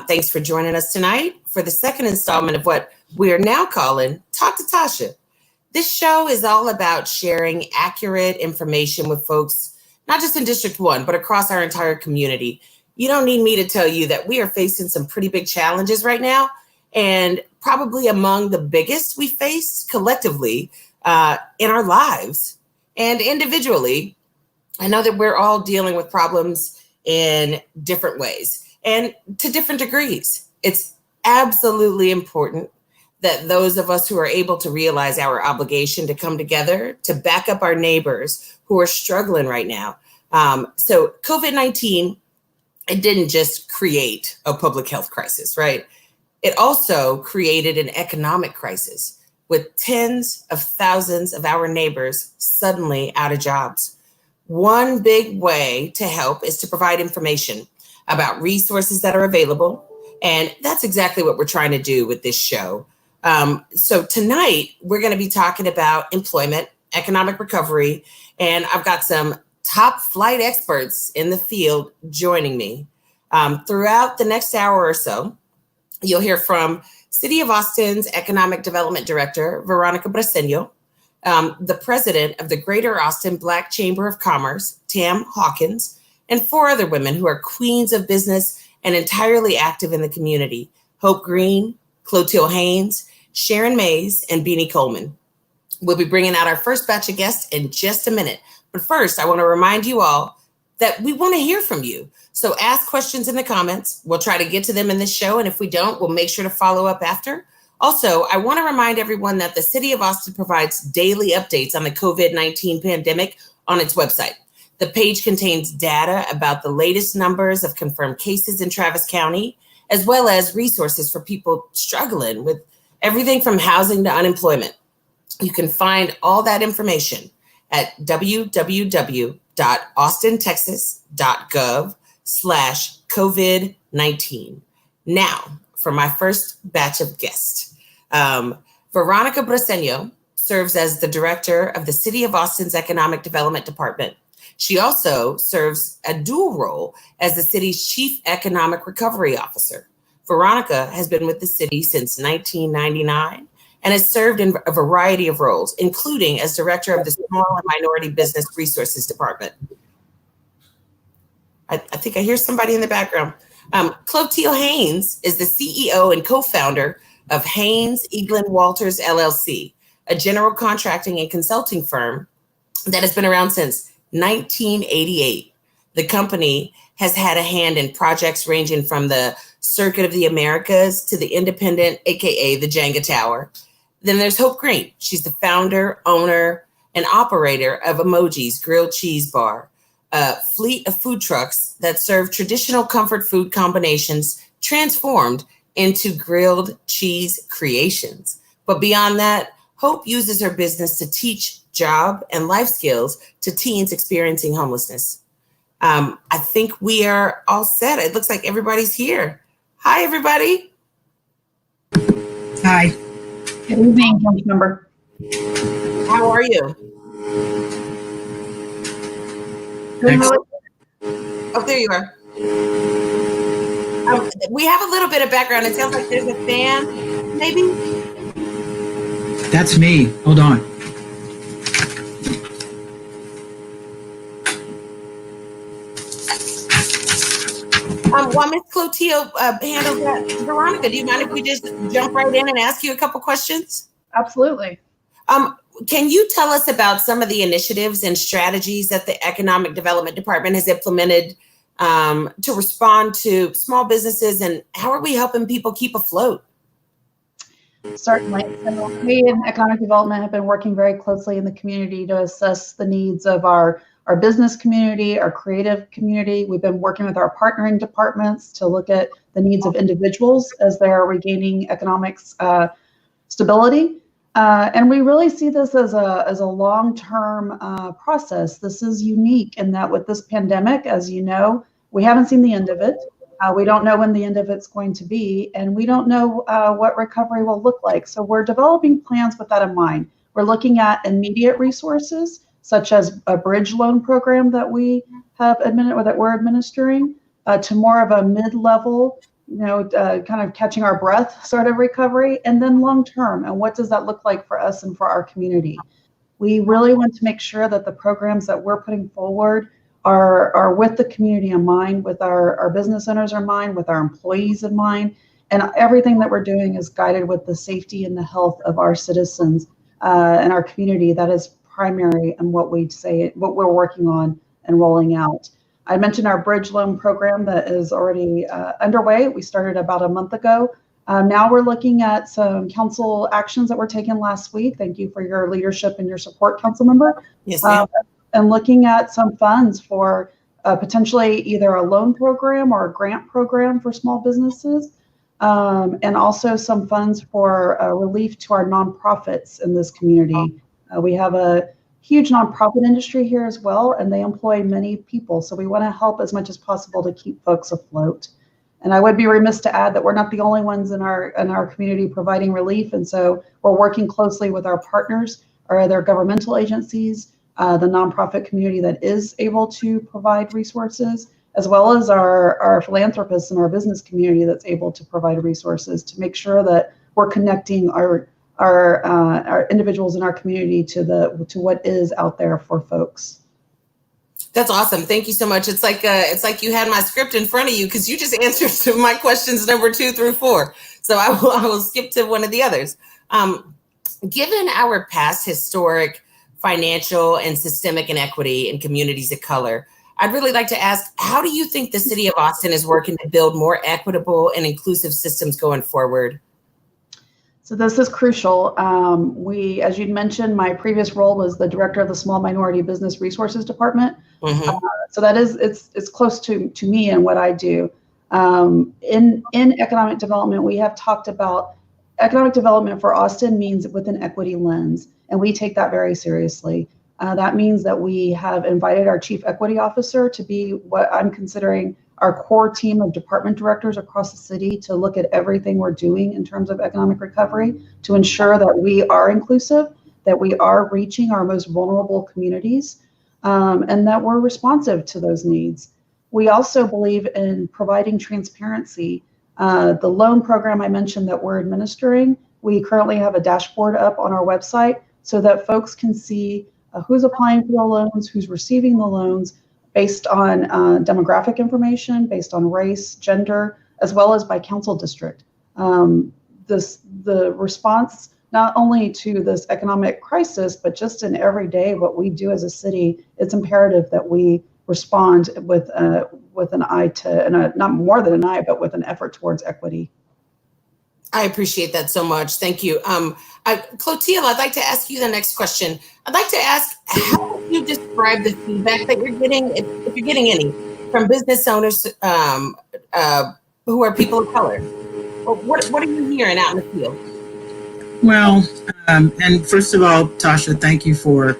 Thanks for joining us tonight for the second installment of what we are now calling Talk to Tasha. This show is all about sharing accurate information with folks, not just in District 1, but across our entire community. You don't need me to tell you that we are facing some pretty big challenges right now, and probably among the biggest we face collectively in our lives and individually. I know that we're all dealing with problems in different ways and to different degrees. It's absolutely important that those of us who are able to realize our obligation to come together to back up our neighbors who are struggling right now. So COVID-19, it didn't just create a public health crisis, right? It also created an economic crisis with tens of thousands of our neighbors suddenly out of jobs. One big way to help is to provide information about resources that are available. And that's exactly what we're trying to do with this show. So tonight, we're going to be talking about employment, economic recovery, and I've got some top flight experts in the field joining me. Throughout the next hour or so, you'll hear from City of Austin's Economic Development Director, Veronica Briseño, the president of the Greater Austin Black Chamber of Commerce, Tam Hawkins, and 4 other women who are queens of business and entirely active in the community: Hope Green, Clotilde Haynes, Sharon Mays, and BiNi Coleman. We'll be bringing out our first batch of guests in just a minute. But first, I want to remind you all that we want to hear from you. So ask questions in the comments. We'll try to get to them in this show. And if we don't, we'll make sure to follow up after. Also, I want to remind everyone that the City of Austin provides daily updates on the COVID-19 pandemic on its website. The page contains data about the latest numbers of confirmed cases in Travis County, as well as resources for people struggling with everything from housing to unemployment. You can find all that information at www.austintexas.gov/COVID-19. Now, for my first batch of guests. Veronica Briseño serves as the director of the City of Austin's Economic Development Department. She also serves a dual role as the city's chief economic recovery officer. Veronica has been with the city since 1999 and has served in a variety of roles, including as director of the Small and Minority Business Resources Department. I think I hear somebody in the background. Clotilde Haynes is the CEO and co-founder of Haynes Eaglin Walters LLC, a general contracting and consulting firm that has been around since 1988. The company has had a hand in projects ranging from the Circuit of the Americas to the Independent, AKA the Jenga Tower. Then there's Hope Green. She's the founder, owner, and operator of Emoji's Grilled Cheese Bar, a fleet of food trucks that serve traditional comfort food combinations transformed into grilled cheese creations. But beyond that, Hope uses her business to teach job and life skills to teens experiencing homelessness. I think we are all set. It looks like everybody's here. Hi, everybody. Hi. Good evening, Councilmember. How are you? Oh, there you are. We have a little bit of background. It sounds like there's a fan, maybe? That's me. Hold on. While Ms. Clotilde handles that, Veronica, do you mind if we just jump right in and ask you a couple questions? Absolutely. Can you tell us about some of the initiatives and strategies that the Economic Development Department has implemented to respond to small businesses, and how are we helping people keep afloat? Certainly. So we in economic development have been working very closely in the community to assess the needs of our business community, our creative community. We've been working with our partnering departments to look at the needs of individuals as they're regaining economic stability. And we really see this as a long-term process. This is unique in that with this pandemic, as you know, We haven't seen the end of it. We don't know when the end of it's going to be, and we don't know what recovery will look like. So we're developing plans with that in mind. We're looking at immediate resources, such as a bridge loan program that we have that we're administering, to more of a mid-level, kind of catching our breath sort of recovery, and then long-term, and what does that look like for us and for our community? We really want to make sure that the programs that we're putting forward are with the community in mind, with our business owners in mind, with our employees in mind, and everything that we're doing is guided with the safety and the health of our citizens and our community. That is primary and what we're working on and rolling out. I mentioned our bridge loan program that is already underway. We started about a month ago. Now we're looking at some council actions that were taken last week. Thank you for your leadership and your support, council member. Yes, ma'am. And looking at some funds for potentially either a loan program or a grant program for small businesses, and also some funds for relief to our nonprofits in this community. We have a huge nonprofit industry here as well, and they employ many people. So we want to help as much as possible to keep folks afloat. And I would be remiss to add that we're not the only ones in our community providing relief. And so we're working closely with our partners, our other governmental agencies, the nonprofit community that is able to provide resources, as well as our philanthropists and our business community that's able to provide resources to make sure that we're connecting our individuals in our community to what is out there for folks. That's awesome. Thank you so much. It's like you had my script in front of you, because you just answered to my questions number 2 through 4. So I will skip to one of the others. Given our past historic financial and systemic inequity in communities of color, I'd really like to ask, how do you think the city of Austin is working to build more equitable and inclusive systems going forward? So this is crucial. As you'd mentioned, my previous role was the director of the Small Minority Business Resources Department. Mm-hmm. So that is, it's close to me and what I do. In economic development, we have talked about economic development for Austin means with an equity lens, and we take that very seriously. That means that we have invited our chief equity officer to be what I'm considering our core team of department directors across the city to look at everything we're doing in terms of economic recovery to ensure that we are inclusive, that we are reaching our most vulnerable communities, and that we're responsive to those needs. We also believe in providing transparency. The loan program I mentioned that we're administering, we currently have a dashboard up on our website so that folks can see who's applying for the loans, who's receiving the loans, based on demographic information, based on race, gender, as well as by council district. The response not only to this economic crisis, but just in every day what we do as a city, it's imperative that we respond with an eye to, and not more than an eye, but with an effort towards equity. I appreciate that so much. Thank you. Clotilde, I'd like to ask you the next question. I'd like to ask, how do you describe the feedback that you're getting, if you're getting any, from business owners who are people of color? What are you hearing out in the field? Well, and first of all, Tasha, thank you for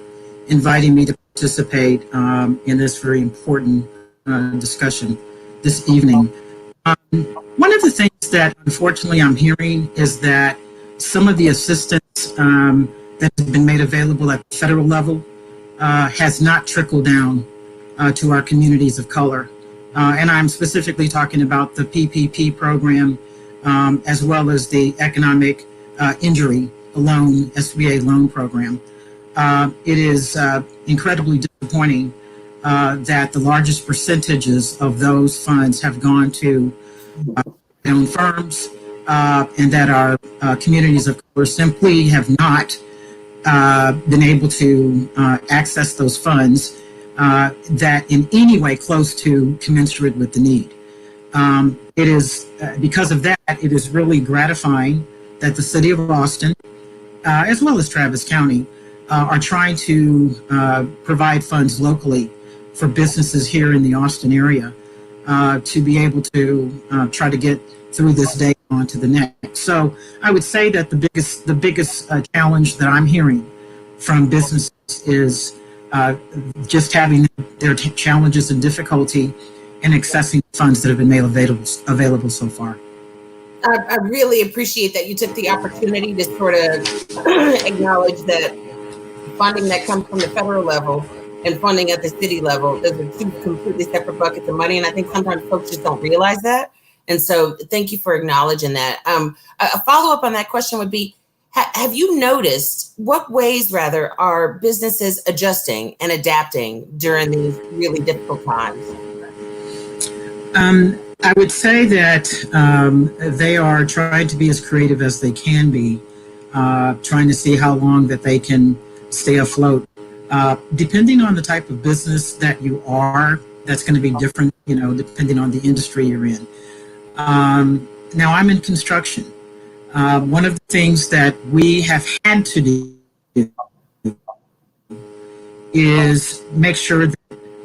inviting me to participate in this very important discussion this evening. One of the things that unfortunately I'm hearing is that some of the assistance that has been made available at the federal level has not trickled down to our communities of color. And I'm specifically talking about the PPP program, as well as the economic injury loan, SBA loan program. It is incredibly disappointing that the largest percentages of those funds have gone to own firms, and that our communities of color simply have not been able to access those funds that in any way close to commensurate with the need. It is because of that, it is really gratifying that the city of Austin, as well as Travis County, are trying to provide funds locally for businesses here in the Austin area to be able to try to get through this day on to the next. So I would say that the biggest challenge that I'm hearing from businesses is just having their challenges and difficulty and accessing funds that have been made available so far. I really appreciate that you took the opportunity to sort of acknowledge that funding that comes from the federal level and funding at the city level, those are two completely separate buckets of money. And I think sometimes folks just don't realize that. And so thank you for acknowledging that. A follow-up on that question would be, have you noticed what ways, rather, are businesses adjusting and adapting during these really difficult times? I would say that they are trying to be as creative as they can be, trying to see how long that they can stay afloat. Depending on the type of business that you are, that's going to be different, depending on the industry you're in. Now, I'm in construction. One of the things that we have had to do is make sure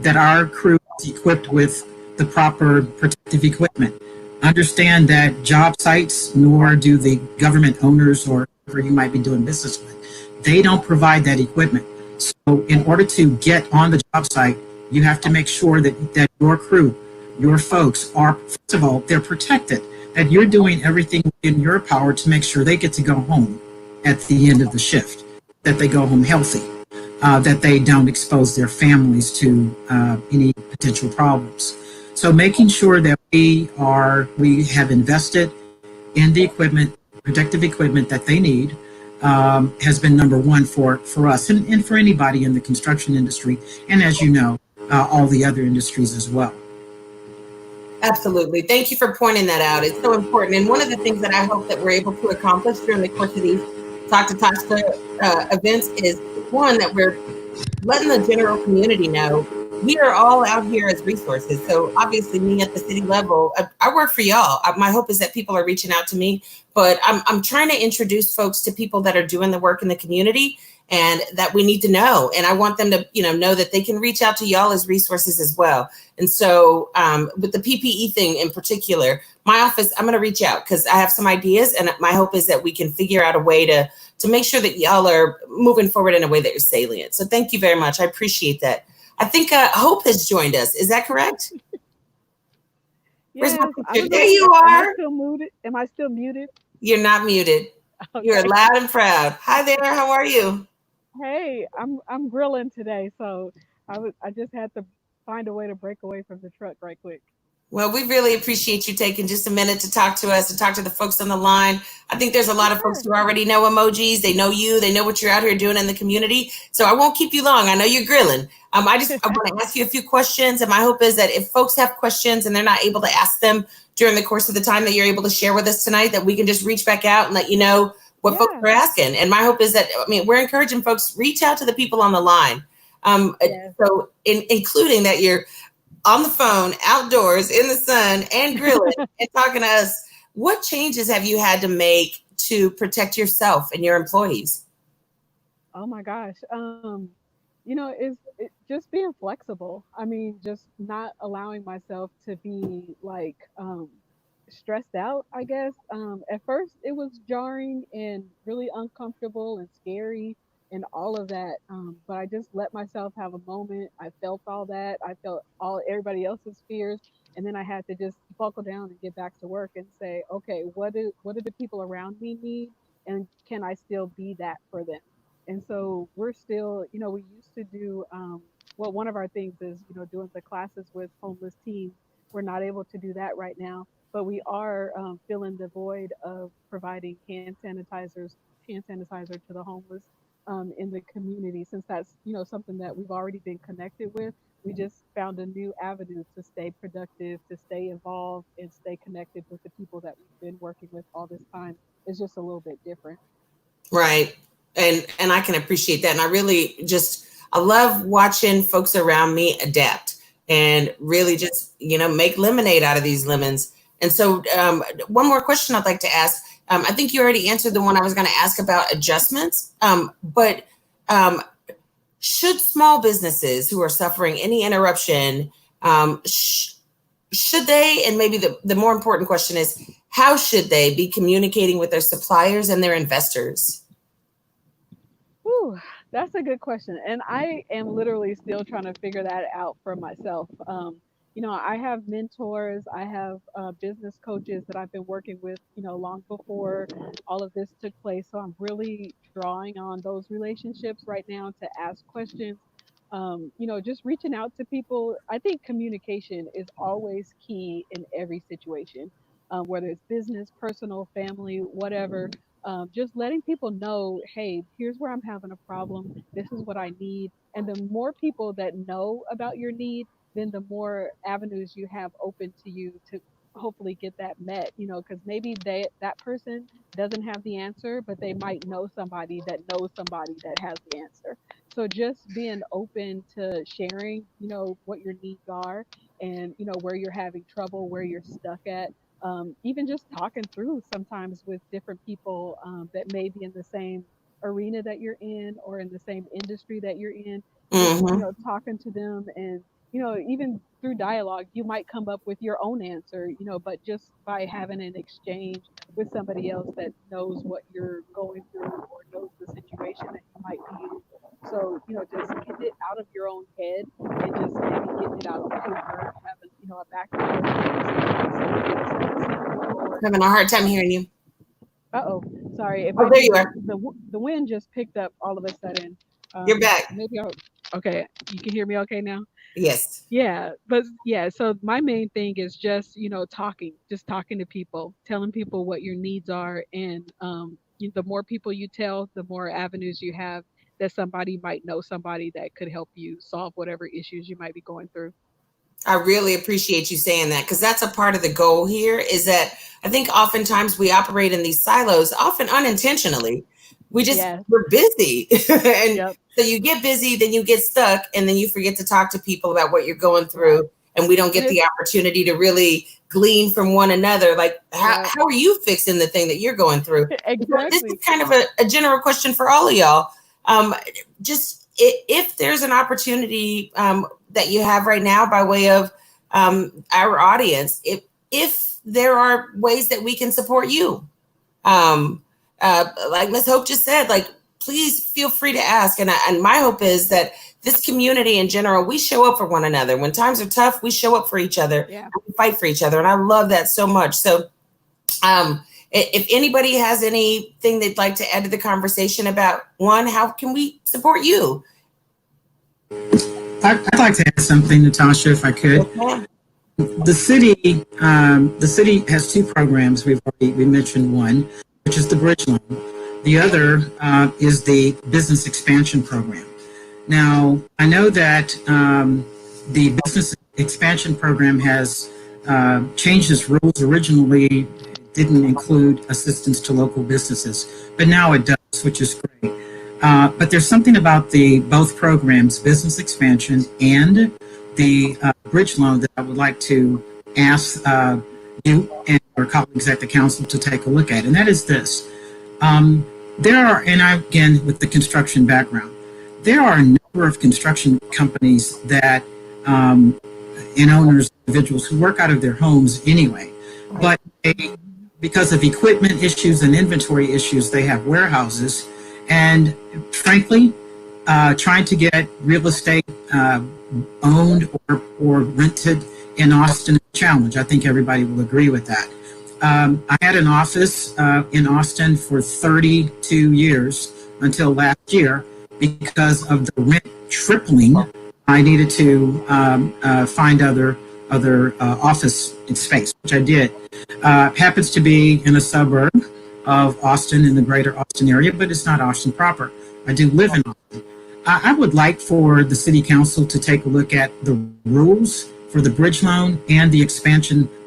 that our crew is equipped with the proper protective equipment. Understand that job sites, nor do the government owners or whoever you might be doing business with, they don't provide that equipment. So in order to get on the job site, you have to make sure that your crew, your folks are, first of all, they're protected, that you're doing everything in your power to make sure they get to go home at the end of the shift, that they go home healthy, that they don't expose their families to any potential problems. So making sure that we have invested in the equipment, protective equipment that they need, has been number one for us and for anybody in the construction industry. And as you know, all the other industries as well. Absolutely. Thank you for pointing that out. It's so important. And one of the things that I hope that we're able to accomplish during the course of these Talk to Tasha events is, one, that we're letting the general community know we are all out here as resources. So obviously me at the city level, I work for y'all. My hope is that people are reaching out to me, but I'm trying to introduce folks to people that are doing the work in the community and that we need to know. And I want them to, know that they can reach out to y'all as resources as well. And so with the PPE thing in particular, my office, I'm going to reach out because I have some ideas, and my hope is that we can figure out a way to make sure that y'all are moving forward in a way that is salient. So thank you very much. I appreciate that. I think Hope has joined us. Is that correct? Yes, there you are. Am I still muted? You're not muted. Okay. You're loud and proud. Hi there. How are you? Hey, I'm grilling today, so I just had to find a way to break away from the truck right quick. Well, we really appreciate you taking just a minute to talk to us and talk to the folks on the line. I think there's a lot of folks who already know emojis. They know you. They know what you're out here doing in the community. So I won't keep you long. I know you're grilling. I want to ask you a few questions. And my hope is that if folks have questions and they're not able to ask them during the course of the time that you're able to share with us tonight, that we can just reach back out and let you know what folks are asking. And my hope is that, we're encouraging folks, reach out to the people on the line. So including that you're on the phone, outdoors, in the sun, and grilling, and talking to us. What changes have you had to make to protect yourself and your employees? Oh my gosh. It's just being flexible. Just not allowing myself to be stressed out, I guess. At first it was jarring and really uncomfortable and scary and all of that. But I just let myself have a moment. I felt all that. I felt everybody else's fears. And then I had to just buckle down and get back to work and say, okay, what do the people around me need? And can I still be that for them? And so we're still, we used to do, one of our things is, doing the classes with homeless teens. We're not able to do that right now, but we are filling the void of providing hand sanitizer to the homeless in the community, since that's something that we've already been connected with. We just found a new avenue to stay productive, to stay involved, and stay connected with the people that we've been working with all this time. It's just a little bit different. Right. And I can appreciate that. And I love watching folks around me adapt and really just, make lemonade out of these lemons. And so one more question I'd like to ask. I think you already answered the one I was going to ask about adjustments, but should small businesses who are suffering any interruption, should they, and maybe the more important question is, how should they be communicating with their suppliers and their investors? Ooh, that's a good question. And I am literally still trying to figure that out for myself. I have mentors, I have business coaches that I've been working with, long before all of this took place. So I'm really drawing on those relationships right now to ask questions. Just reaching out to people. I think communication is always key in every situation, whether it's business, personal, family, whatever. Just letting people know, hey, here's where I'm having a problem. This is what I need. And the more people that know about your need, then the more avenues you have open to you to hopefully get that met, because maybe that person doesn't have the answer, but they might know somebody that knows somebody that has the answer. So just being open to sharing, what your needs are, and where you're having trouble, where you're stuck at. Even just talking through sometimes with different people that may be in the same arena that you're in or in the same industry that you're in, just Mm-hmm. talking to them, and even through dialogue, you might come up with your own answer, but just by having an exchange with somebody else that knows what you're going through or knows the situation that you might be in. So, just getting it out of your own head and just maybe getting it out on paper, having, a background or Having a hard time hearing you. uh-oh, sorry. It Oh, might there be you are. the wind just picked up all of a sudden. You're back. Maybe I'll, okay, you can hear me okay now? Yes. Yeah, but yeah, so my main thing is just, just talking to people, telling people what your needs are. And the more people you tell, the more avenues you have that somebody might know somebody that could help you solve whatever issues you might be going through. I really appreciate you saying that, because that's a part of the goal here, is that I think oftentimes we operate in these silos, often unintentionally. Yes. We're busy. And Yep. so you get busy, then you get stuck, and then you forget to talk to people about what you're going Right. through. And we don't And get the opportunity to really glean from one another. Like, yep. how are you fixing the thing that you're going through? So this is Exactly. kind of a general question for all of y'all. Just if there's an opportunity that you have right now by way of our audience, if there are ways that we can support you, like Ms. Hope just said, like, please feel free to ask. And my hope is that this community in general, we show up for one another. When times are tough, we show up for each other. Yeah. We fight for each other. And I love that so much. So if anybody has anything they'd like to add to the conversation about, one, how can we support you? I'd like to add something, Natasha, if I could. The city has two programs. We mentioned one, which is the bridge loan. The other is the business expansion program. Now, I know that the business expansion program has changed its rules. Originally, it didn't include assistance to local businesses, but now it does, which is great. But there's something about both programs, business expansion and the bridge loan, that I would like to ask you and our colleagues at the council to take a look at, and that is this. There are, and I, again, with the construction background, there are a number of construction companies that, and owners, individuals who work out of their homes anyway, but because of equipment issues and inventory issues, they have warehouses, and frankly, trying to get real estate owned or rented in Austin is a challenge. I think everybody will agree with that. I had an office in Austin for 32 years until last year. Because of the rent tripling, I needed to find other office space, which I did. Happens to be in a suburb of Austin, in the greater Austin area, but it's not Austin proper. I do live in Austin. I would like for the city council to take a look at the rules for the bridge loan and the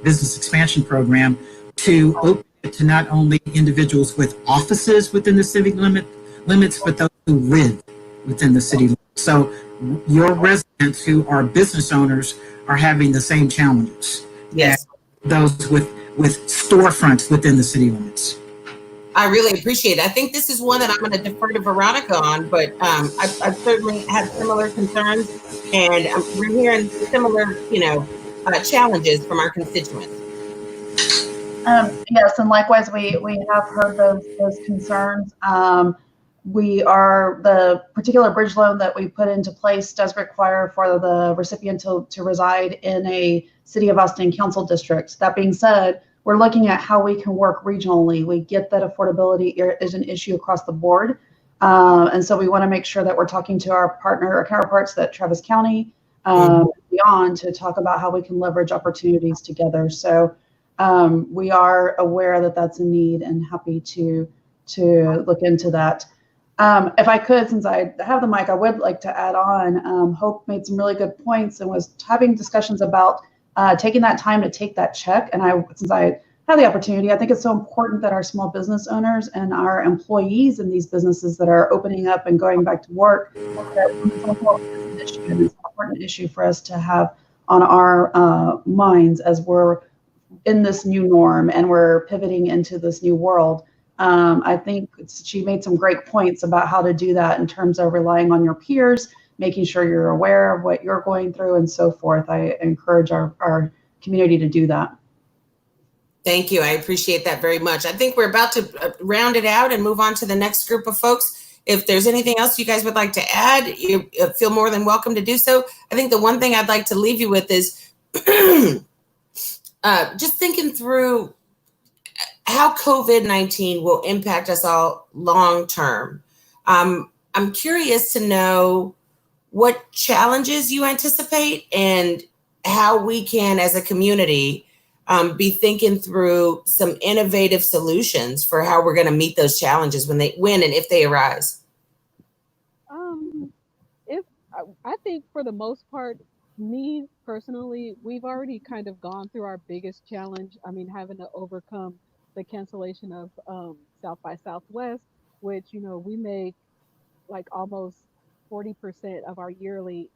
business expansion program, to open it to not only individuals with offices within the city limits, but those who live within the city limits. So your residents who are business owners are having the same challenges. Yes. As those with storefronts within the city limits. I really appreciate it. I think this is one that I'm going to defer to Veronica on, but I've certainly had similar concerns, and we're hearing similar, challenges from our constituents. Yes, and likewise, we have heard those concerns. the particular bridge loan that we put into place does require for the recipient to reside in a City of Austin council district. That being said, we're looking at how we can work regionally. We get that affordability is an issue across the board. And so we want to make sure that we're talking to our counterparts at Travis County, beyond, to talk about how we can leverage opportunities together. So we are aware that that's a need and happy to look into that. If I could, since I have the mic, I would like to add on. Hope made some really good points and was having discussions about taking that time to take that check. And since I have the opportunity, I think it's so important that our small business owners and our employees in these businesses that are opening up and going back to work, it's an important issue for us to have on our minds as we're in this new norm and we're pivoting into this new world. I think she made some great points about how to do that in terms of relying on your peers, making sure you're aware of what you're going through and so forth. I encourage our community to do that. Thank you. I appreciate that very much. I think we're about to round it out and move on to the next group of folks. If there's anything else you guys would like to add, you feel more than welcome to do so. I think the one thing I'd like to leave you with is just thinking through how COVID-19 will impact us all long term. I'm curious to know what challenges you anticipate and how we can, as a community, be thinking through some innovative solutions for how we're going to meet those challenges when and if they arise. I think for the most part, me personally, we've already kind of gone through our biggest challenge. I mean, having to overcome the cancellation of South by Southwest, which, we make like almost 40% of our yearly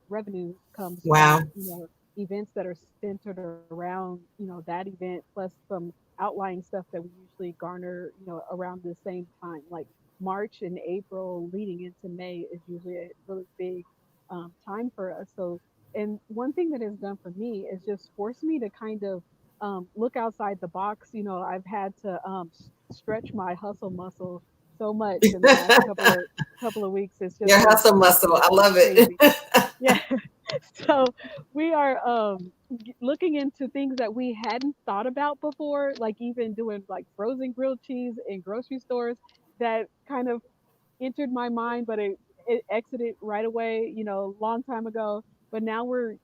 revenue comes wow. from, events that are centered around, that event, plus some outlying stuff that we usually garner, around the same time. Like March and April leading into May is usually a really big time for us. So, and one thing that has done for me is just forced me to kind of look outside the box. I've had to stretch my hustle muscle so much in the last couple of weeks. It's just your hustle muscle. I love it. Yeah. So we are looking into things that we hadn't thought about before, like even doing like frozen grilled cheese in grocery stores. That kind of entered my mind, but it exited right away, a long time ago. But now we're,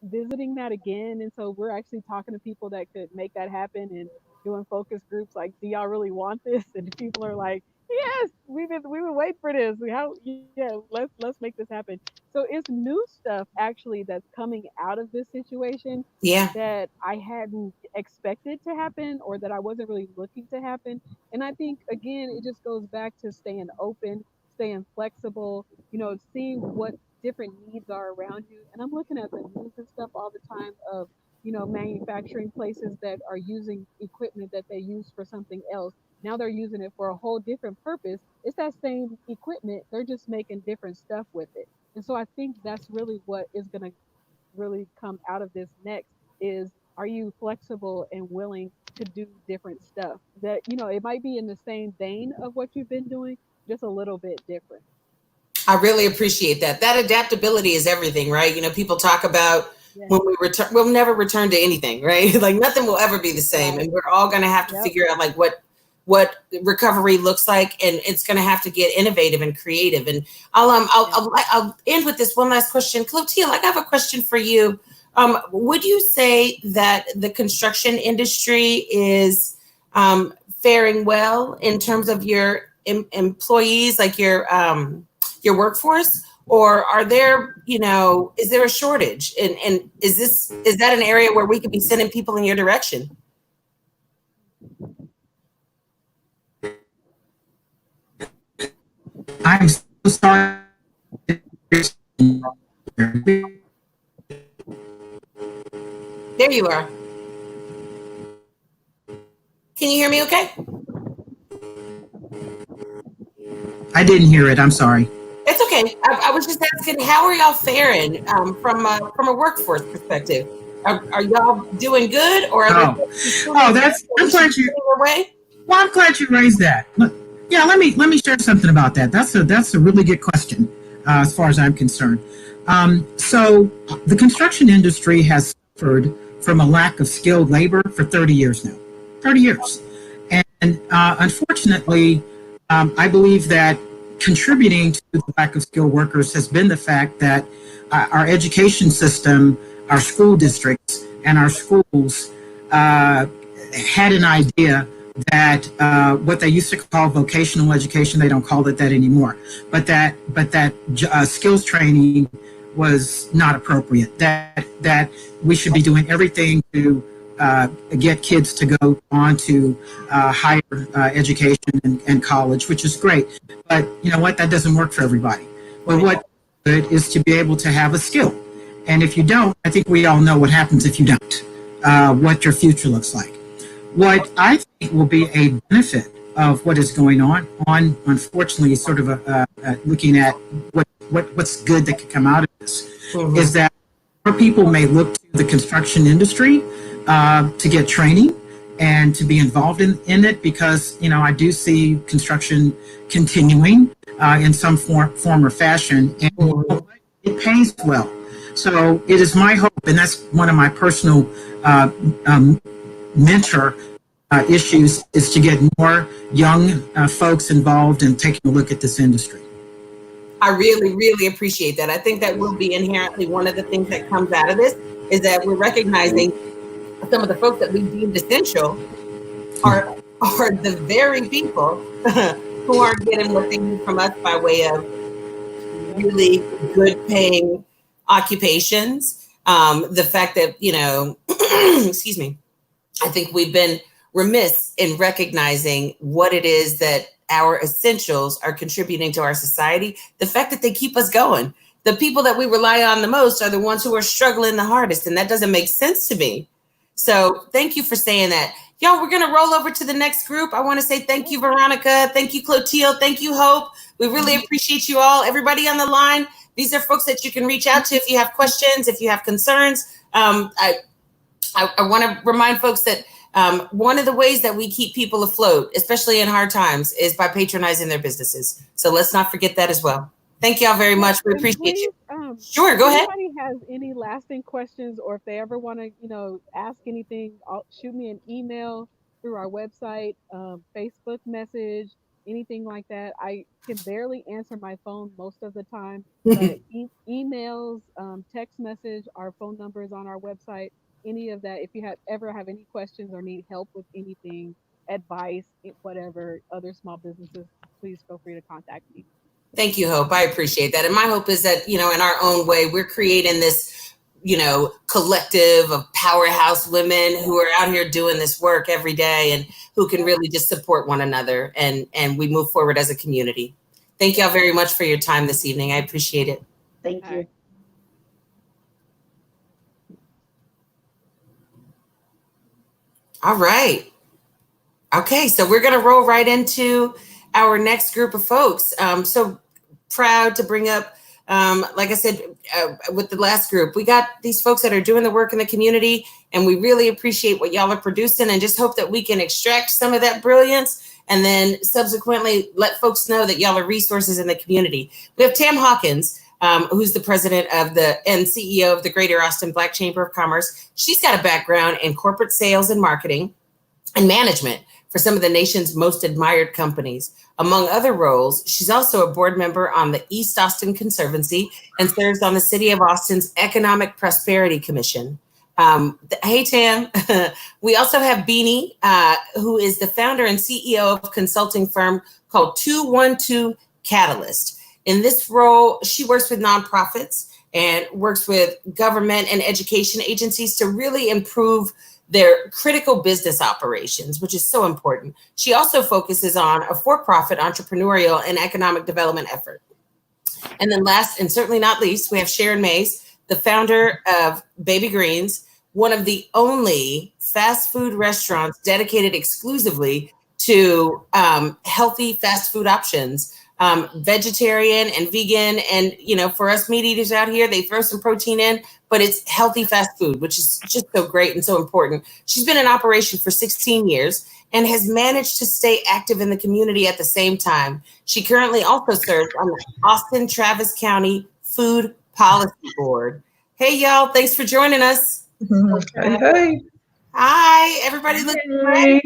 visiting that again. And so we're actually talking to people that could make that happen and doing focus groups like, do y'all really want this? And people are like, yes, we've been waiting for this. Let's make this happen. So it's new stuff actually that's coming out of this situation that I hadn't expected to happen or that I wasn't really looking to happen. And I think again, it just goes back to staying open, staying flexible, seeing what different needs are around you. And I'm looking at the news and stuff all the time of, manufacturing places that are using equipment that they use for something else. Now they're using it for a whole different purpose. It's that same equipment. They're just making different stuff with it. And so I think that's really what is going to really come out of this next is, are you flexible and willing to do different stuff that, it might be in the same vein of what you've been doing, just a little bit different. I really appreciate that. That adaptability is everything, right? People talk about when we return, we'll never return to anything, right? Like nothing will ever be the same. And we're all going to have to figure out like what recovery looks like. And it's going to have to get innovative and creative. And I'll end with this one last question. Clotilde, I have a question for you. Would you say that the construction industry is faring well in terms of your employees, like your workforce, or are there, is there a shortage? And is that an area where we could be sending people in your direction? I'm so sorry. There you are. Can you hear me okay? I didn't hear it. I'm sorry. It's okay. I was just asking, how are y'all faring from a workforce perspective? Are y'all doing good, or are I'm glad you raised that. Yeah, let me share something about that. That's a really good question, as far as I'm concerned. So the construction industry has suffered from a lack of skilled labor for 30 years now. 30 years. And unfortunately, I believe that contributing to the lack of skilled workers has been the fact that our education system, our school districts, and our schools had an idea that what they used to call vocational education, they don't call it that anymore, but that skills training was not appropriate. That we should be doing everything to get kids to go on to higher education and college, which is great. But you know what? That doesn't work for everybody. But what good is to be able to have a skill. And if you don't, I think we all know what happens if you don't, what your future looks like. What I think will be a benefit of what is going on unfortunately, sort of looking at what's good that could come out of this, is that more people may look to the construction industry to get training and to be involved in it, because I do see construction continuing in some form or fashion, and it pays well. So it is my hope, and that's one of my personal mentor issues, is to get more young folks involved in taking a look at this industry. I really, really appreciate that. I think that will be inherently one of the things that comes out of this, is that we're recognizing some of the folks that we deemed essential are the very people who aren't getting what they need from us by way of really good paying occupations. The fact that, excuse me, I think we've been remiss in recognizing what it is that our essentials are contributing to our society. The fact that they keep us going. The people that we rely on the most are the ones who are struggling the hardest. And that doesn't make sense to me. So thank you for saying that. Y'all, we're going to roll over to the next group. I want to say thank you, Veronica. Thank you, Clotilde. Thank you, Hope. We really appreciate you all. Everybody on the line, these are folks that you can reach out to if you have questions, if you have concerns. I want to remind folks that one of the ways that we keep people afloat, especially in hard times, is by patronizing their businesses. So let's not forget that as well. Thank y'all very much. We appreciate you. Sure, go ahead. If anybody has any lasting questions, or if they ever want to, ask anything, shoot me an email through our website, Facebook message, anything like that. I can barely answer my phone most of the time, but emails, text message, our phone numbers on our website, any of that. If you ever have any questions or need help with anything, advice, whatever, other small businesses, please feel free to contact me. Thank you, Hope. I appreciate that. And my hope is that, in our own way, we're creating this, collective of powerhouse women who are out here doing this work every day and who can really just support one another, and we move forward as a community. Thank y'all very much for your time this evening. I appreciate it. Thank you. All right. Okay, so we're going to roll right into our next group of folks. So proud to bring up, like I said, with the last group, we got these folks that are doing the work in the community, and we really appreciate what y'all are producing, and just hope that we can extract some of that brilliance and then subsequently let folks know that y'all are resources in the community. We have Tam Hawkins, who's the president of and CEO of the Greater Austin Black Chamber of Commerce. She's got a background in corporate sales and marketing and management for some of the nation's most admired companies. Among other roles, she's also a board member on the East Austin Conservancy and serves on the City of Austin's Economic Prosperity Commission. Hey, Tam. We also have BiNi, who is the founder and CEO of a consulting firm called 212 Catalyst. In this role, she works with nonprofits and works with government and education agencies to really improve their critical business operations, which is so important. She also focuses on a for-profit entrepreneurial and economic development effort. And then last and certainly not least, we have Sharon Mays, the founder of Baby Greens, one of the only fast food restaurants dedicated exclusively to healthy fast food options vegetarian and vegan. And, you know, for us meat eaters out here, they throw some protein in, but it's healthy fast food, which is just so great and so important. She's been in operation for 16 years and has managed to stay active in the community at the same time. She currently also serves on the Austin Travis County Food Policy Board. Hey, y'all, thanks for joining us. Hey. Hi, everybody looking great.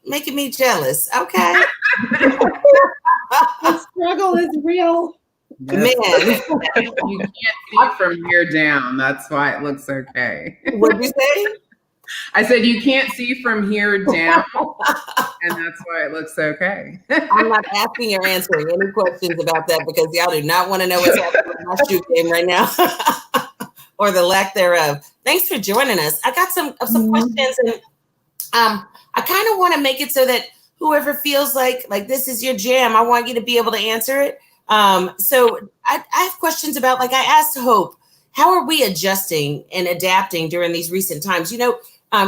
Making me jealous. Okay. The struggle is real. Man. You can't see from here down. That's why it looks okay. What'd you say? I said you can't see from here down, and that's why it looks okay. I'm not asking or answering any questions about that because y'all do not want to know what's happening in my shoe game right now. Or the lack thereof. Thanks for joining us. I got some questions, and I kind of want to make it so that whoever feels like this is your jam, I want you to be able to answer it. So I have questions about, like I asked Hope, how are we adjusting and adapting during these recent times? You know,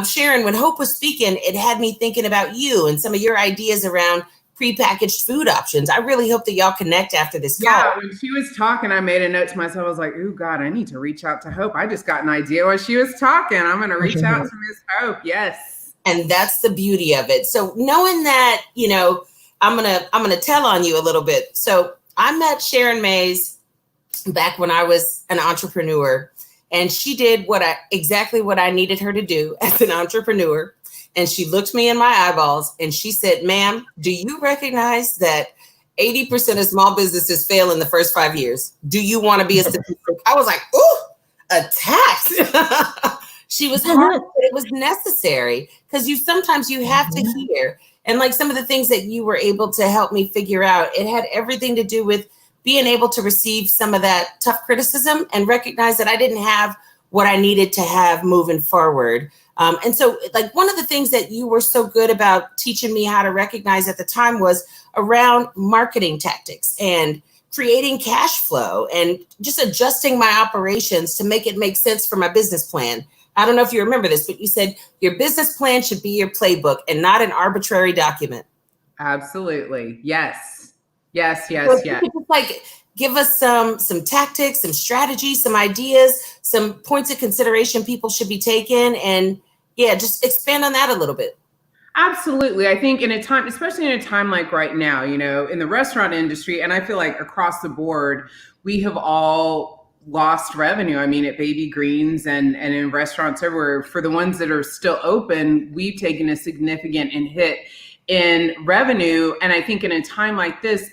Sharon, when Hope was speaking, it had me thinking about you and some of your ideas around prepackaged food options. I really hope that y'all connect after this call. Yeah, when she was talking, I made a note to myself. I was like, "Ooh, God, I need to reach out to Hope." I just got an idea while she was talking. I'm going to reach out to Ms. Hope. Yes. And that's the beauty of it. So knowing that, you know, I'm gonna tell on you a little bit. So I met Sharon Mays back when I was an entrepreneur, and she did exactly what I needed her to do as an entrepreneur. And she looked me in my eyeballs and she said, "Ma'am, do you recognize that 80% of small businesses fail in the first 5 years? Do you want to be a statistic?" I was like, ooh, attacked. She was hard, but it was necessary because sometimes you have to hear. And like some of the things that you were able to help me figure out, it had everything to do with being able to receive some of that tough criticism and recognize that I didn't have what I needed to have moving forward. And so like one of the things that you were so good about teaching me how to recognize at the time was around marketing tactics and creating cash flow and just adjusting my operations to make it make sense for my business plan. I don't know if you remember this, but you said your business plan should be your playbook and not an arbitrary document. Absolutely. Yes. Yes. Yes. So yes. you could just like give us some tactics, some strategies, some ideas, some points of consideration people should be taking, and yeah, just expand on that a little bit. Absolutely. I think in a time, especially in a time like right now, you know, in the restaurant industry, and I feel like across the board, we have all lost revenue. I mean, at Baby Greens and in restaurants everywhere. For the ones that are still open, we've taken a significant hit in revenue. And I think in a time like this,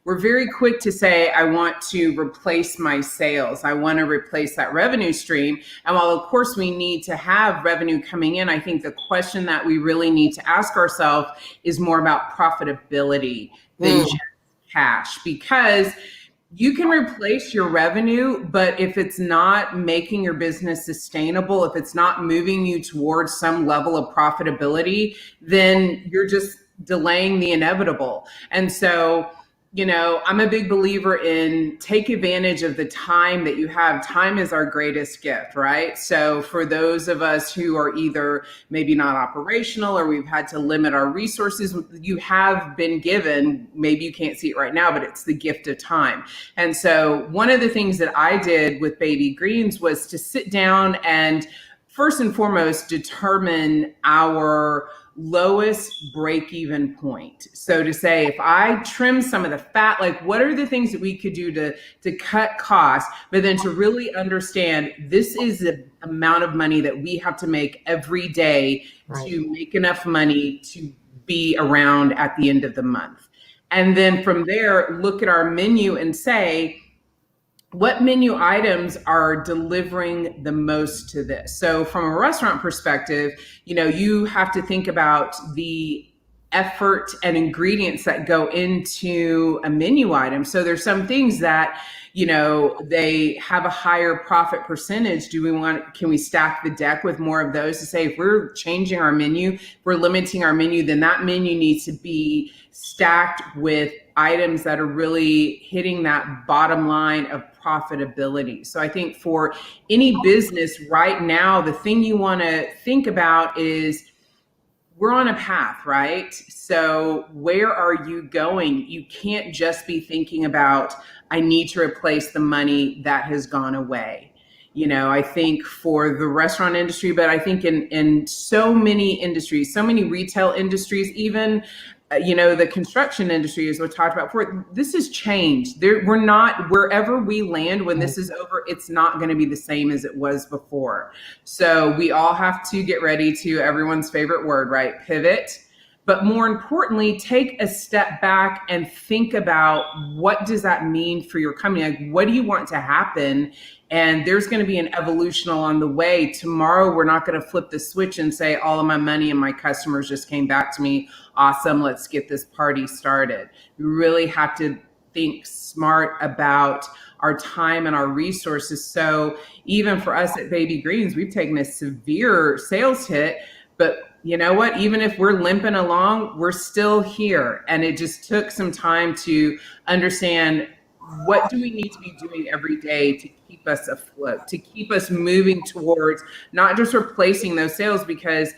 we're very quick to say, I want to replace my sales. I want to replace that revenue stream. And while of course we need to have revenue coming in, I think the question that we really need to ask ourselves is more about profitability than just cash, because you can replace your revenue, but if it's not making your business sustainable, if it's not moving you towards some level of profitability, then you're just delaying the inevitable. And so, you know, I'm a big believer in take advantage of the time that you have. Time is our greatest gift, right? So for those of us who are either maybe not operational or we've had to limit our resources, you have been given, maybe you can't see it right now, but it's the gift of time. And so one of the things that I did with Baby Greens was to sit down and first and foremost determine our lowest break-even point. So to say, if I trim some of the fat, like what are the things that we could do to cut costs, but then to really understand this is the amount of money that we have to make every day to make enough money to be around at the end of the month. And then from there, look at our menu and say, what menu items are delivering the most to this? So from a restaurant perspective, you know, you have to think about the effort and ingredients that go into a menu item. So there's some things that, you know, they have a higher profit percentage. Can we stack the deck with more of those to say, if we're changing our menu, if we're limiting our menu, then that menu needs to be stacked with items that are really hitting that bottom line of profitability. So I think for any business right now, the thing you want to think about is we're on a path, right? So where are you going? You can't just be thinking about, I need to replace the money that has gone away. You know, I think for the restaurant industry, but I think in so many industries, so many retail industries, even, you know, the construction industry, as we talked about before, this has changed. We're not, wherever we land when this is over, it's not going to be the same as it was before. So we all have to get ready to, everyone's favorite word, right? Pivot. But more importantly, take a step back and think about, what does that mean for your company? Like, what do you want to happen? And there's going to be an evolution along the way. Tomorrow, we're not going to flip the switch and say, all of my money and my customers just came back to me. Awesome, let's get this party started. We really have to think smart about our time and our resources. So even for us at Baby Greens, we've taken a severe sales hit, but you know what? Even if we're limping along, we're still here. And it just took some time to understand, what do we need to be doing every day to keep us afloat, to keep us moving towards not just replacing those sales, because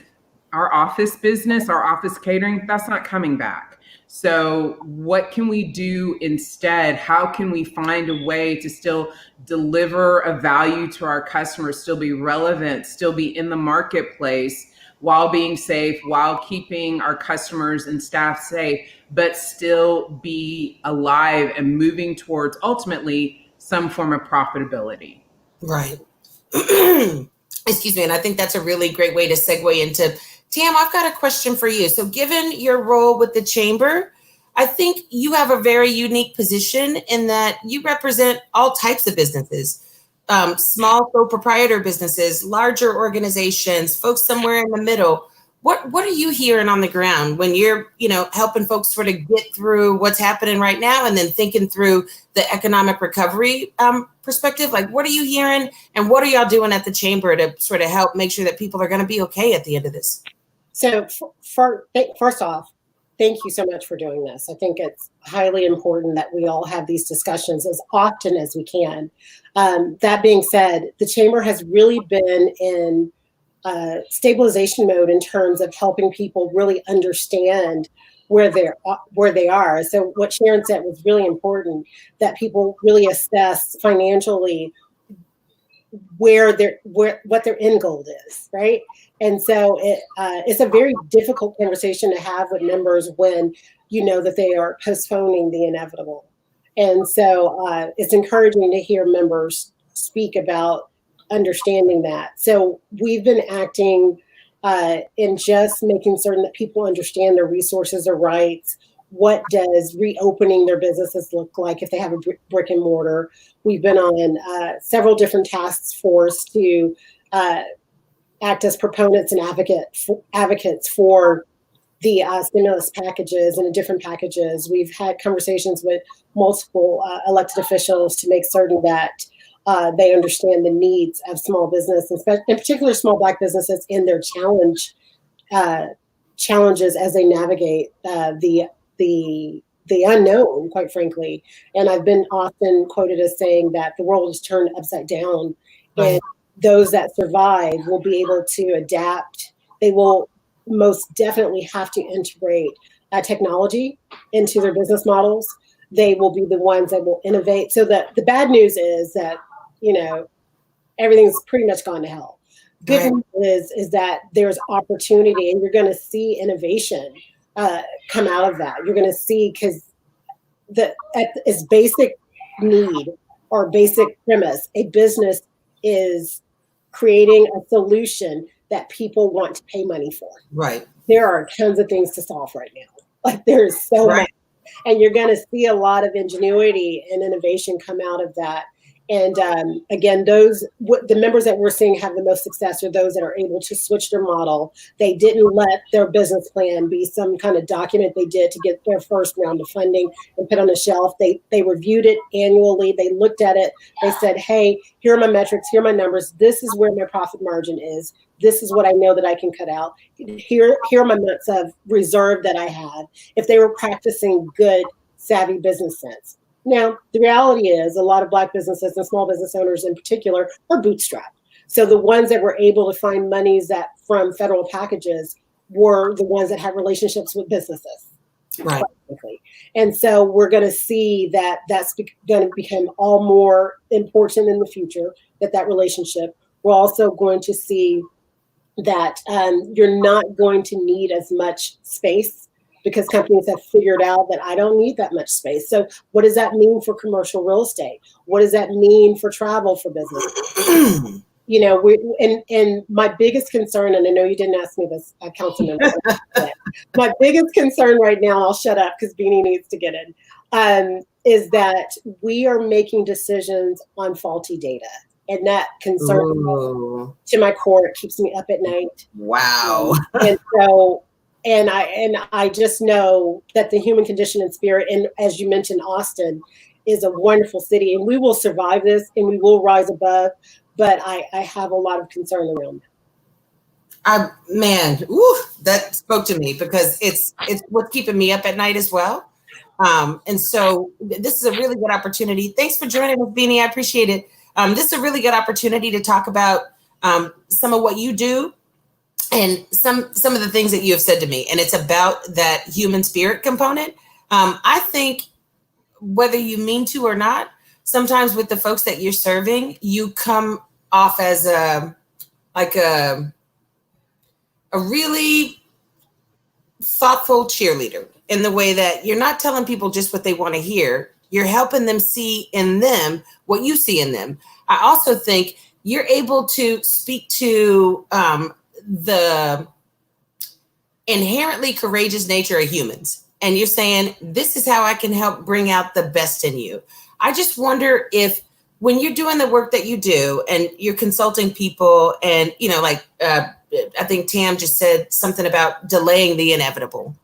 our office business, our office catering, that's not coming back. So what can we do instead? How can we find a way to still deliver a value to our customers, still be relevant, still be in the marketplace, while being safe, while keeping our customers and staff safe, but still be alive and moving towards ultimately some form of profitability. Right. Excuse me. And I think that's a really great way to segue into, Tam, I've got a question for you. So given your role with the chamber, I think you have a very unique position in that you represent all types of businesses. Small sole proprietor businesses, larger organizations, folks somewhere in the middle. What are you hearing on the ground when you're, you know, helping folks sort of get through what's happening right now and then thinking through the economic recovery perspective? Like, what are you hearing and what are y'all doing at the chamber to sort of help make sure that people are going to be okay at the end of this? So first off, thank you so much for doing this. I think it's highly important that we all have these discussions as often as we can. That being said, the chamber has really been in stabilization mode in terms of helping people really understand where they are. So what Sharon said was really important, that people really assess financially what their end goal is, right? And so it's a very difficult conversation to have with members when you know that they are postponing the inevitable. And so it's encouraging to hear members speak about understanding that. So we've been acting in just making certain that people understand their resources, their rights. What does reopening their businesses look like if they have a brick and mortar? We've been on several different task force to act as proponents and advocates for the stimulus packages and the different packages. We've had conversations with multiple elected officials to make certain that they understand the needs of small business, in particular small Black businesses, in their challenges as they navigate the unknown, quite frankly. And I've been often quoted as saying that the world is turned upside down, and those that survive will be able to adapt. They will most definitely have to integrate technology into their business models. They will be the ones that will innovate. So that the bad news is that, you know, everything's pretty much gone to hell. Good news is that there's opportunity, and you're going to see innovation come out of that. You're going to see, because its basic need or basic premise, a business is creating a solution that people want to pay money for. Right. There are tons of things to solve right now. Like, there's so much. And you're going to see a lot of ingenuity and innovation come out of that. And again, the members that we're seeing have the most success are those that are able to switch their model. They didn't let their business plan be some kind of document they did to get their first round of funding and put on a shelf. They reviewed it annually. They looked at it. They said, hey, here are my metrics. Here are my numbers. This is where my profit margin is. This is what I know that I can cut out. Here are my months of reserve that I have. If they were practicing good, savvy business sense. Now, the reality is a lot of Black businesses and small business owners in particular are bootstrapped. So the ones that were able to find monies that from federal packages were the ones that had relationships with businesses. Right. And so we're going to see that that's going to become all more important in the future, that relationship. We're also going to see that you're not going to need as much space because companies have figured out that I don't need that much space. So what does that mean for commercial real estate? What does that mean for travel for business? You know, and my biggest concern, and I know you didn't ask me this, council member, my biggest concern right now, I'll shut up because BiNi needs to get in, is that we are making decisions on faulty data. And that concerns me to my core. It keeps me up at night. Wow. And so, and I just know that the human condition and spirit, and as you mentioned, Austin is a wonderful city, and we will survive this and we will rise above. But I have a lot of concern around that. Man, that spoke to me because it's what's keeping me up at night as well. And so this is a really good opportunity. Thanks for joining us, BiNi. I appreciate it. This is a really good opportunity to talk about some of what you do and some of the things that you have said to me. And it's about that human spirit component. I think whether you mean to or not, sometimes with the folks that you're serving, you come off as a really thoughtful cheerleader in the way that you're not telling people just what they want to hear. You're helping them see in them what you see in them. I also think you're able to speak to the inherently courageous nature of humans. And you're saying, this is how I can help bring out the best in you. I just wonder if when you're doing the work that you do and you're consulting people and, you know, like I think Tam just said something about delaying the inevitable,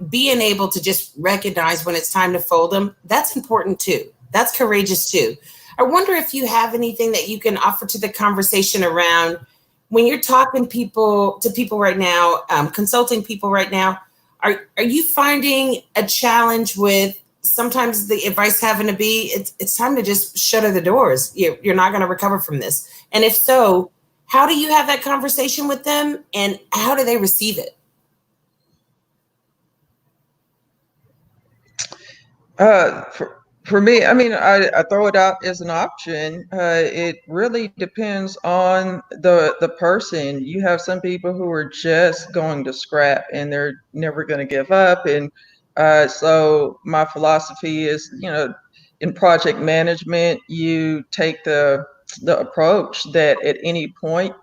being able to just recognize when it's time to fold them. That's important too. That's courageous too. I wonder if you have anything that you can offer to the conversation around when you're talking to people right now, consulting people right now. Are you finding a challenge with sometimes the advice having to be, it's time to just shutter the doors. You're not going to recover from this. And if so, how do you have that conversation with them and how do they receive it? For me, I mean, I throw it out as an option. It really depends on the person. You have some people who are just going to scrap and they're never going to give up. And so my philosophy is, you know, in project management, you take the approach that at any point,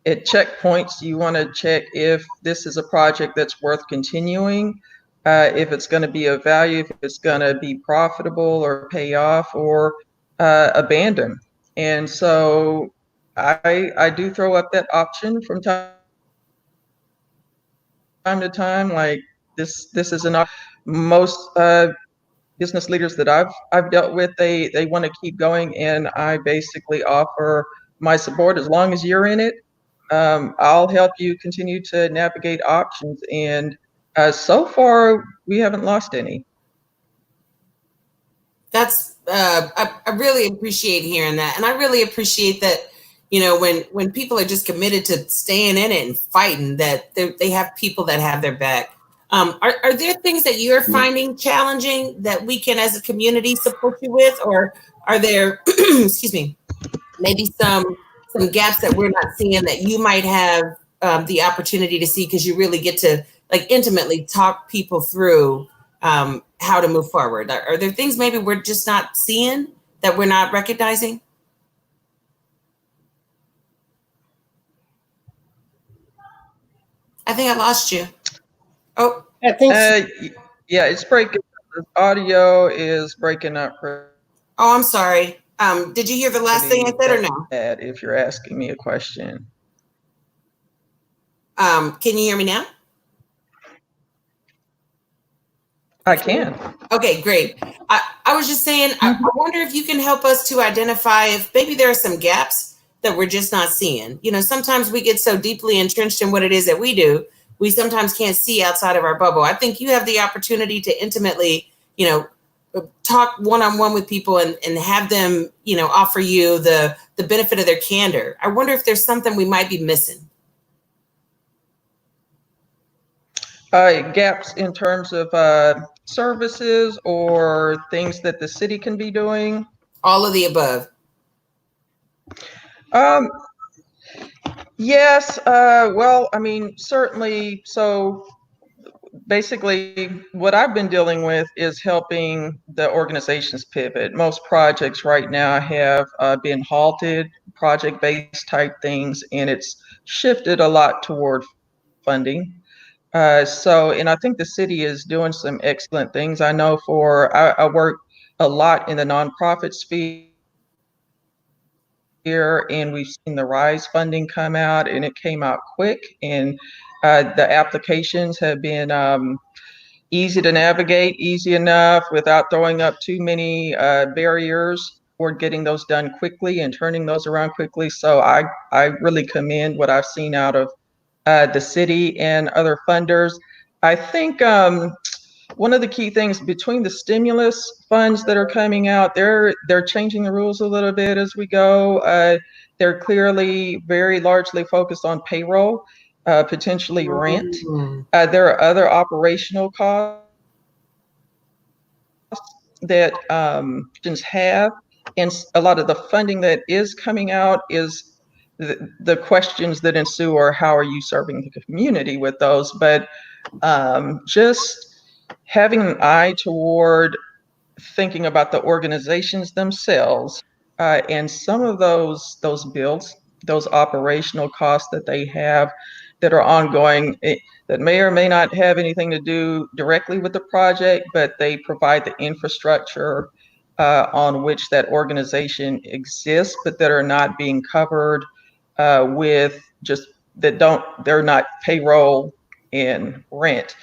at checkpoints, you want to check if this is a project that's worth continuing. If it's going to be of value, if it's going to be profitable or pay off or abandon. And so I do throw up that option from time to time. Like this is an option. Most business leaders that I've dealt with, they want to keep going, and I basically offer my support as long as you're in it. I'll help you continue to navigate options, and so far we haven't lost any. That's I really appreciate hearing that, and I really appreciate that. You know, when people are just committed to staying in it and fighting, that they have people that have their back. Are there things that you're finding challenging that we can, as a community, support you with, or are there, excuse me, maybe some gaps that we're not seeing that you might have the opportunity to see because you really get to like intimately talk people through how to move forward? Are there things maybe we're just not seeing that we're not recognizing? I think I lost you. Oh, I think yeah, it's breaking. The audio is breaking up. Oh, I'm sorry. Did you hear the last thing I said or no? If you're asking me a question. Can you hear me now? I can. Okay, great. I was just saying, I wonder if you can help us to identify if maybe there are some gaps that we're just not seeing. You know, sometimes we get so deeply entrenched in what it is that we do, we sometimes can't see outside of our bubble. I think you have the opportunity to intimately, you know, talk one-on-one with people and have them, you know, offer you the benefit of their candor. I wonder if there's something we might be missing. gaps in terms of services or things that the city can be doing? All of the above. Um, yes. Well, I mean, certainly. So basically, what I've been dealing with is helping the organizations pivot. Most projects right now have been halted, project-based type things, and it's shifted a lot toward funding. And I think the city is doing some excellent things. I know I work a lot in the nonprofit sphere, and we've seen the RISE funding come out, and it came out quick, and the applications have been easy to navigate, easy enough without throwing up too many barriers for getting those done quickly and turning those around quickly. So I really commend what I've seen out of the city and other funders. I think one of the key things between the stimulus funds that are coming out, they're changing the rules a little bit as we go. They're clearly very largely focused on payroll, potentially rent. There are other operational costs that students have, and a lot of the funding that is coming out is the questions that ensue are how are you serving the community with those, but just having an eye toward thinking about the organizations themselves and some of those bills, those operational costs that they have that are ongoing, that may or may not have anything to do directly with the project, but they provide the infrastructure on which that organization exists, but that are not being covered with just they're not payroll and rent.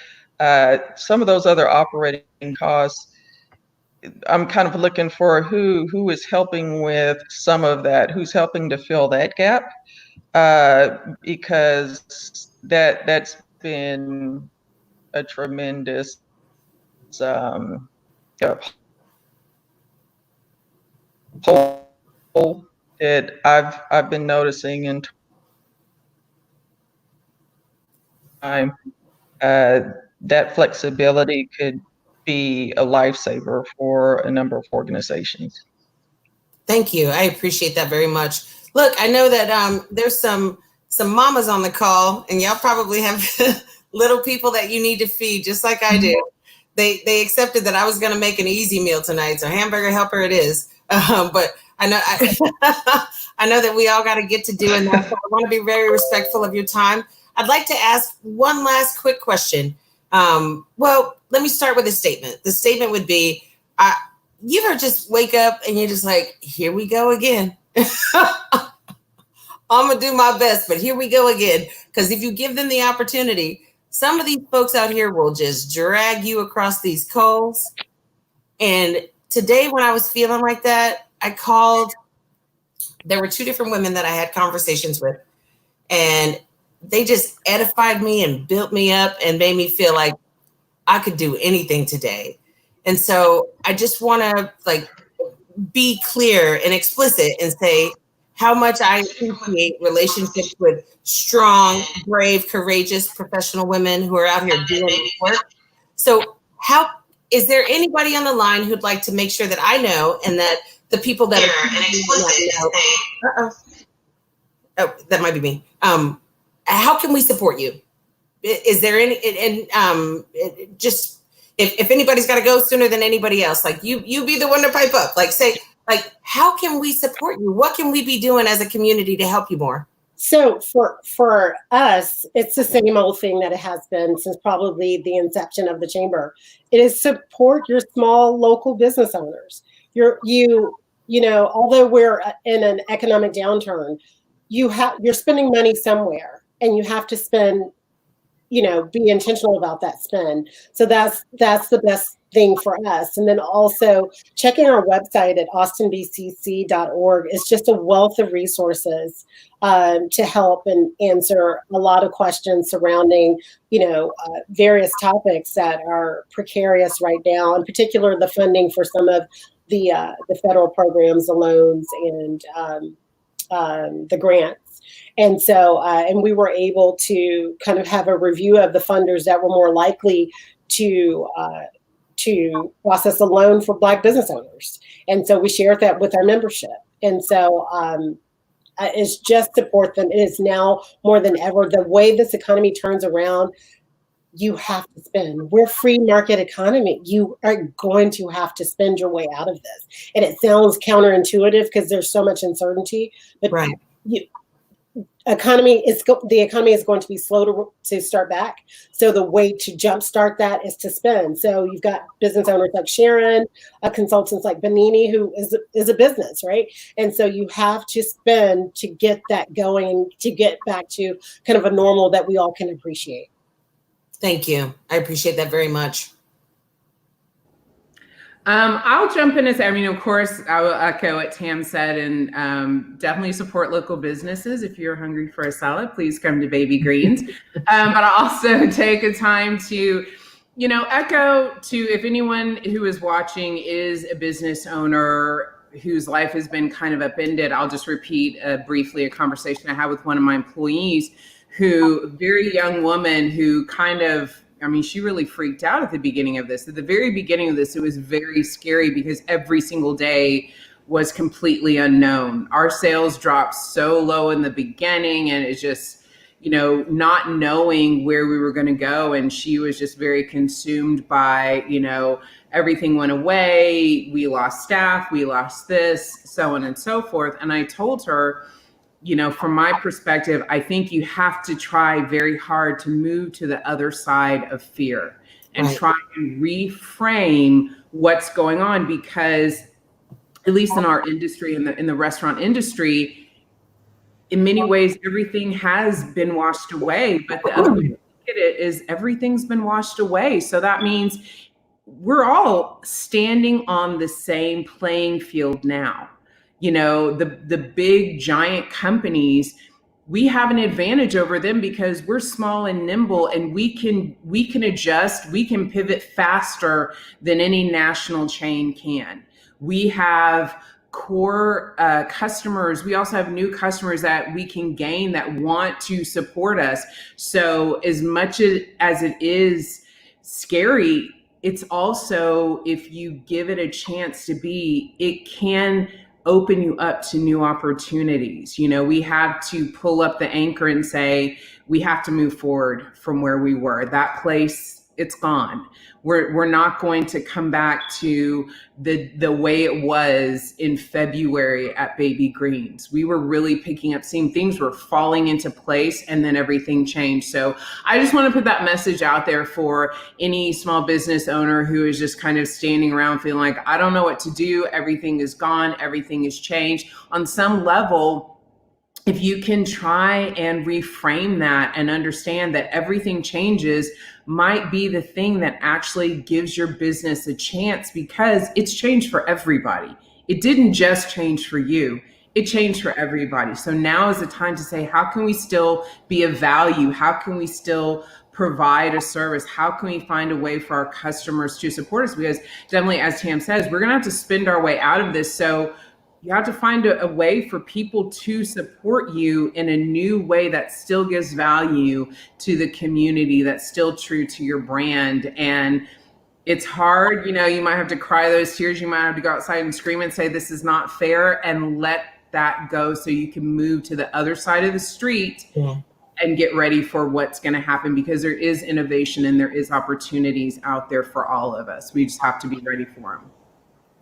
Some of those other operating costs, I'm kind of looking for who is helping with some of that, who's helping to fill that gap, because that's been a tremendous um, hole that I've been noticing in time. That flexibility could be a lifesaver for a number of organizations. Thank you. I appreciate that very much. Look, I know that there's some mamas on the call, and y'all probably have little people that you need to feed, just like I do. They accepted that I was going to make an easy meal tonight, so hamburger helper it is. But I know I know that we all got to get to doing that. So I want to be very respectful of your time. I'd like to ask one last quick question. Well, let me start with a statement. The statement would be, you ever just wake up and you're just like, here we go again. I'm going to do my best, but here we go again. Because if you give them the opportunity, some of these folks out here will just drag you across these coals. And today when I was feeling like that, I called. There were two different women that I had conversations with, and they just edified me and built me up and made me feel like I could do anything today. And so I just want to be clear and explicit and say how much I appreciate relationships with strong, brave, courageous, professional women who are out here doing work. So is there anybody on the line who'd like to make sure that I know and that the people that are oh, that might be me. How can we support you? Is there any, and just if anybody's got to go sooner than anybody else, you be the one to pipe up, say, how can we support you? What can we be doing as a community to help you more? So for us, it's the same old thing that it has been since probably the inception of the chamber. It is support your small local business owners. Although we're in an economic downturn, you're spending money somewhere, and you have to spend, be intentional about that spend. So that's the best thing for us. And then also checking our website at austinbcc.org is just a wealth of resources to help and answer a lot of questions surrounding, various topics that are precarious right now, in particular the funding for some of the federal programs, the loans, and the grants. And so, and we were able to kind of have a review of the funders that were more likely to process a loan for Black business owners. And so we shared that with our membership. And so it's just support them. It is now more than ever. The way this economy turns around, you have to spend. We're free market economy. You are going to have to spend your way out of this. And it sounds counterintuitive because there's so much uncertainty, but Right. the economy is going to be slow to start back. So the way to jumpstart that is to spend. So you've got business owners like Sharon, consultants like BiNi, who is a business, right? And so you have to spend to get that going, to get back to kind of a normal that we all can appreciate. Thank you. I appreciate that very much. I'll jump in and say, I mean, of course, I will echo what Tam said and definitely support local businesses. If you're hungry for a salad, please come to Baby Greens. But I'll also take a time to, echo to, if anyone who is watching is a business owner whose life has been kind of upended, I'll just repeat briefly a conversation I had with one of my employees who, very young woman who she really freaked out at the beginning of this. At the very beginning of this, it was very scary because every single day was completely unknown. Our sales dropped so low in the beginning, and it's just, not knowing where we were going to go. And she was just very consumed by, everything went away. We lost staff, we lost this, so on and so forth. And I told her, from my perspective, I think you have to try very hard to move to the other side of fear and Right. try and reframe what's going on, because at least in our industry, in the restaurant industry, in many ways, everything has been washed away. But the other way to look at it is everything's been washed away. So that means we're all standing on the same playing field now. The big giant companies, we have an advantage over them because we're small and nimble, and we can adjust, we can pivot faster than any national chain can. We have core customers. We also have new customers that we can gain that want to support us. So as much as it is scary, it's also, if you give it a chance to be, it can open you up to new opportunities. We have to pull up the anchor and say, we have to move forward from where we were. That place, it's gone. We're not going to come back to the way it was in February at Baby Greens. We were really picking up, seeing things were falling into place, and then everything changed. So I just want to put that message out there for any small business owner who is just kind of standing around feeling like, I don't know what to do. Everything is gone. Everything has changed. On some level, if you can try and reframe that and understand that everything changes, might be the thing that actually gives your business a chance, because it's changed for everybody. It didn't just change for you, it changed for everybody. So now is the time to say, how can we still be of value? How can we still provide a service? How can we find a way for our customers to support us? Because definitely, as Tam says, we're gonna have to spend our way out of this. So you have to find a way for people to support you in a new way that still gives value to the community, that's still true to your brand. And it's hard, you might have to cry those tears. You might have to go outside and scream and say, this is not fair, and let that go so you can move to the other side of the street and get ready for what's going to happen, because there is innovation and there is opportunities out there for all of us. We just have to be ready for them.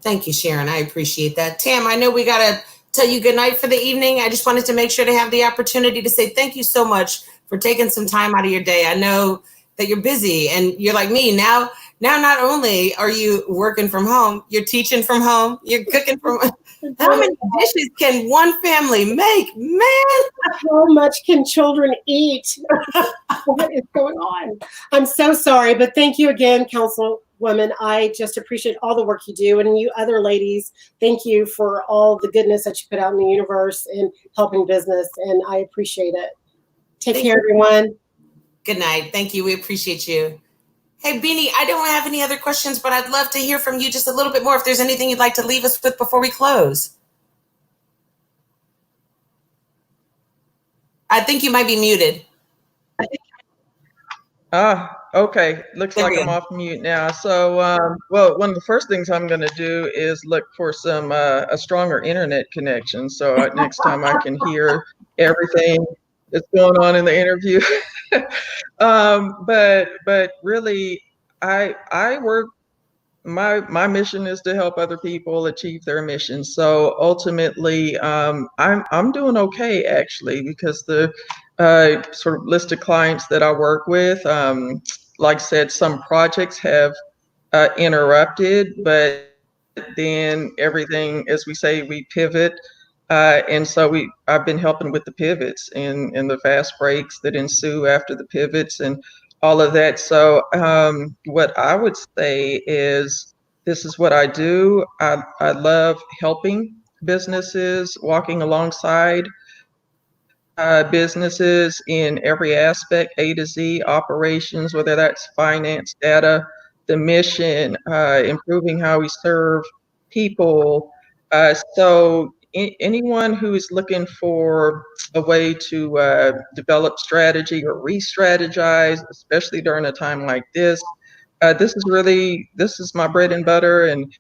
Thank you, Sharon. I appreciate that. Tam, I know we got to tell you good night for the evening. I just wanted to make sure to have the opportunity to say thank you so much for taking some time out of your day. I know that you're busy, and you're like me. Now not only are you working from home, you're teaching from home, you're cooking from home. How many dishes can one family make? Man, how much can children eat? What is going on? I'm so sorry, but thank you again, Councilwoman. I just appreciate all the work you do. And you other ladies, thank you for all the goodness that you put out in the universe and helping business. And I appreciate it. Take care, everyone. Good night. Thank you. We appreciate you. Hey, BiNi, I don't have any other questions, but I'd love to hear from you just a little bit more if there's anything you'd like to leave us with before we close. I think you might be muted. Okay. Looks There like we I'm go. off mute now. So, well, one of the first things I'm going to do is look for some a stronger internet connection. So next time I can hear everything that's going on in the interview. But really, I work. My mission is to help other people achieve their mission. So ultimately, I'm doing okay actually, because the sort of list of clients that I work with, like I said, some projects have interrupted, but then everything, as we say, we pivot. And so I've been helping with the pivots and the fast breaks that ensue after the pivots and all of that. So what I would say is this is what I do. I love helping businesses, walking alongside businesses in every aspect, A to Z, operations, whether that's finance, data, the mission, improving how we serve people. So anyone who is looking for a way to develop strategy or re-strategize, especially during a time like this is my bread and butter. And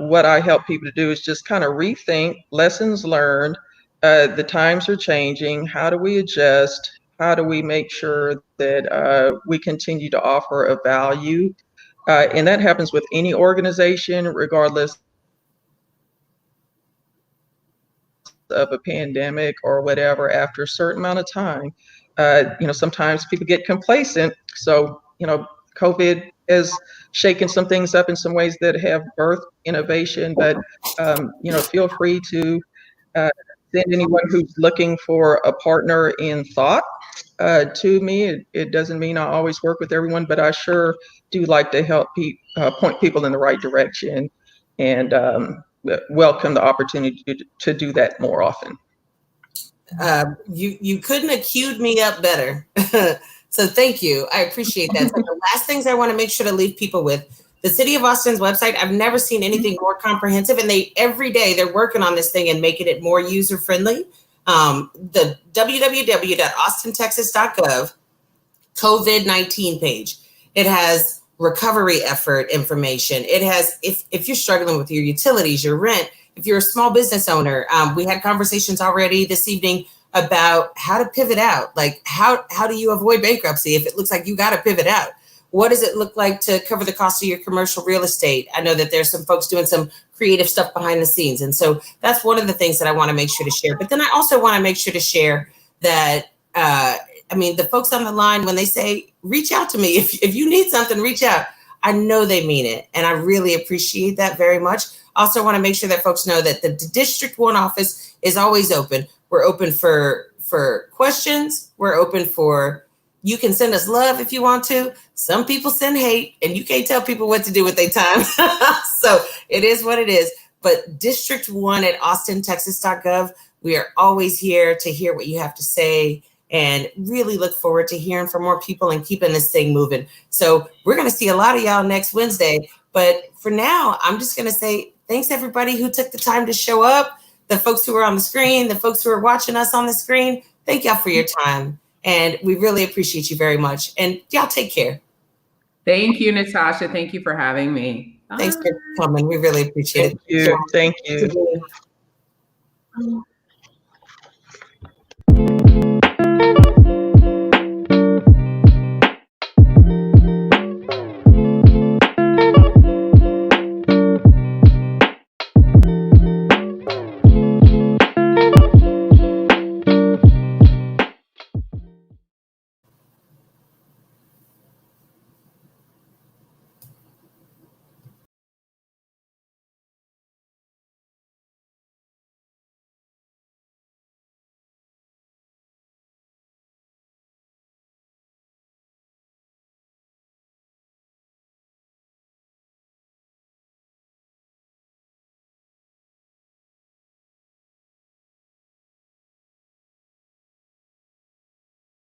what I help people to do is just kind of rethink lessons learned. The times are changing. How do we adjust? How do we make sure that we continue to offer a value? And that happens with any organization, regardless of a pandemic or whatever. After a certain amount of time, sometimes people get complacent. So, COVID has shaken some things up in some ways that have birthed innovation. But, feel free to send anyone who's looking for a partner in thought to me. It doesn't mean I always work with everyone, but I sure do like to help point people in the right direction, and welcome the opportunity to do that more often. You couldn't have queued me up better. So thank you. I appreciate that. So the last things I want to make sure to leave people with, the City of Austin's website, I've never seen anything more comprehensive, and every day they're working on this thing and making it more user-friendly. The www.austintexas.gov COVID-19 page. It has recovery effort information. It has, if you're struggling with your utilities, your rent, if you're a small business owner, we had conversations already this evening about how to pivot out. Like how do you avoid bankruptcy if it looks like you got to pivot out? What does it look like to cover the cost of your commercial real estate? I know that there's some folks doing some creative stuff behind the scenes. And so that's one of the things that I want to make sure to share. But then I also want to make sure to share that, the folks on the line, when they say, reach out to me, if you need something, reach out. I know they mean it. And I really appreciate that very much. Also want to make sure that folks know that the District 1 office is always open. We're open for questions. We're open for, you can send us love if you want to. Some people send hate, and you can't tell people what to do with their time. So it is what it is. But District 1 at austintexas.gov, we are always here to hear what you have to say, and really look forward to hearing from more people and keeping this thing moving. So we're going to see a lot of y'all next Wednesday. But for now, I'm just going to say thanks everybody who took the time to show up, the folks who are on the screen, the folks who are watching us on the screen. Thank y'all for your time. And we really appreciate you very much. And y'all take care. Thank you, Natasha. Thank you for having me. Thanks for coming. We really appreciate it. Thank you. Thank you.